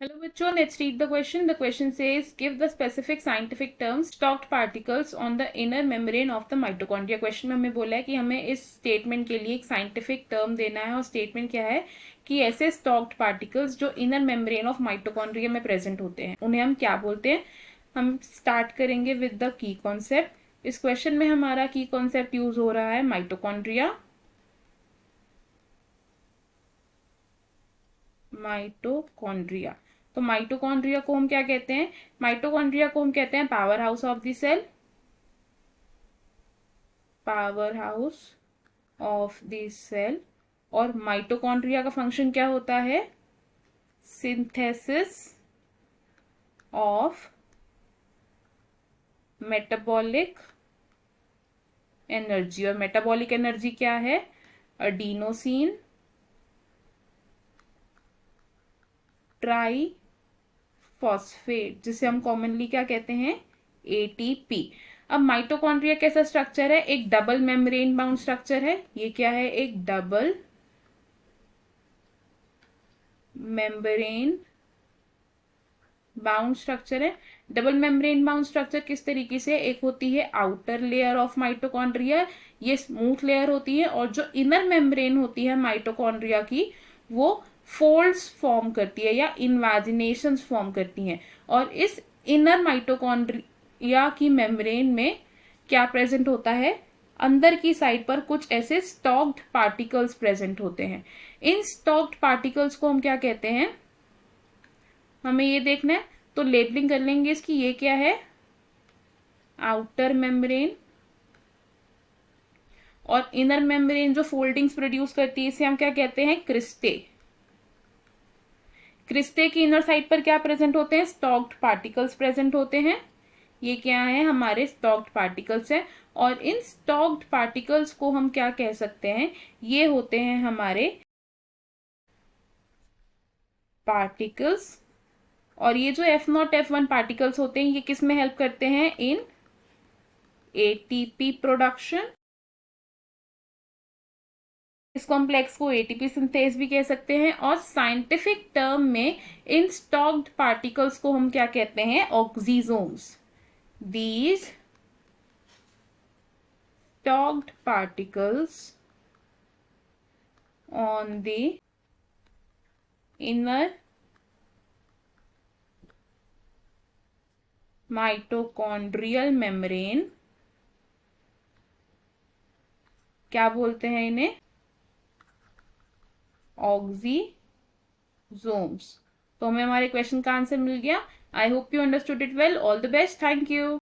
Hello बच्चों, let's read the question. The question says, give the specific scientific terms stalked particles on the inner membrane of the mitochondria. Question में हमें बोला है कि हमें इस स्टेटमेंट के लिए एक साइंटिफिक टर्म देना है और स्टेटमेंट क्या है कि ऐसे स्टॉक्ड पार्टिकल्स जो इनर मेम्ब्रेन ऑफ माइटोकॉन्ड्रिया में प्रेजेंट होते हैं उन्हें हम क्या बोलते हैं। हम स्टार्ट करेंगे विद द की कॉन्सेप्ट। इस क्वेश्चन में हमारा की कॉन्सेप्ट यूज हो रहा है माइटोकॉन्ड्रिया। माइटोकॉन्ड्रिया, तो माइटोकॉन्ड्रिया को हम क्या कहते हैं? माइटोकॉन्ड्रिया को हम कहते हैं power house of the cell. Power house of the cell. और माइटोकॉन्ड्रिया का फंक्शन क्या होता है? Synthesis of metabolic energy. और मेटाबॉलिक एनर्जी क्या है? अडीनोसिन ट्राई फॉस्फेट, जिसे हम कॉमनली क्या कहते हैं? एटीपी। अब माइटोकॉन्ड्रिया कैसा स्ट्रक्चर है? एक डबल मेम्ब्रेन बाउंड स्ट्रक्चर है। ये क्या है? एक डबल मेम्ब्रेन बाउंड स्ट्रक्चर है। डबल मेम्ब्रेन बाउंड स्ट्रक्चर किस तरीके से? एक होती है आउटर लेयर ऑफ माइटोकॉन्ड्रिया, ये स्मूथ लेयर होती है, और जो इनर मेम्ब्रेन होती है माइटोकॉन्ड्रिया की वो फोल्ड्स फॉर्म करती है या इन्वेजिनेशंस फॉर्म करती हैं। और इस इनर माइटोकॉन्ड्रिया की मेम्ब्रेन में क्या प्रेजेंट होता है? अंदर की साइड पर कुछ ऐसे स्टॉक्ड पार्टिकल्स प्रेजेंट होते हैं। इन स्टॉक्ड पार्टिकल्स को हम क्या कहते हैं? हमें ये देखना है, तो लेबलिंग कर लेंगे इसकी। ये क्या है? Outer membrane. और इनर मेम्ब्रेन जो फोल्डिंग्स प्रोड्यूस करती है इसे हम क्या कहते हैं? क्रिस्टे। क्रिस्टे की इनर साइड पर क्या प्रेजेंट होते हैं? स्टॉक्ड पार्टिकल्स प्रेजेंट होते हैं। ये क्या है? हमारे स्टॉक्ड पार्टिकल्स हैं। और इन स्टॉक्ड पार्टिकल्स को हम क्या कह सकते हैं? ये होते हैं हमारे पार्टिकल्स। और ये जो F0 F1 पार्टिकल्स होते हैं ये किस में हेल्प करते हैं? In ATP production. इस कॉम्प्लेक्स को एटीपी सिंथेस भी कह सकते हैं। और साइंटिफिक टर्म में इन स्टॉक्ड पार्टिकल्स को हम क्या कहते हैं? Oxysomes. These stocked particles on the inner mitochondrial membrane, क्या बोलते हैं इन्हें? ऑक्सीजोम्स। तो हमें हमारे क्वेश्चन का आंसर मिल गया। I hope you understood it well. All the best. Thank you.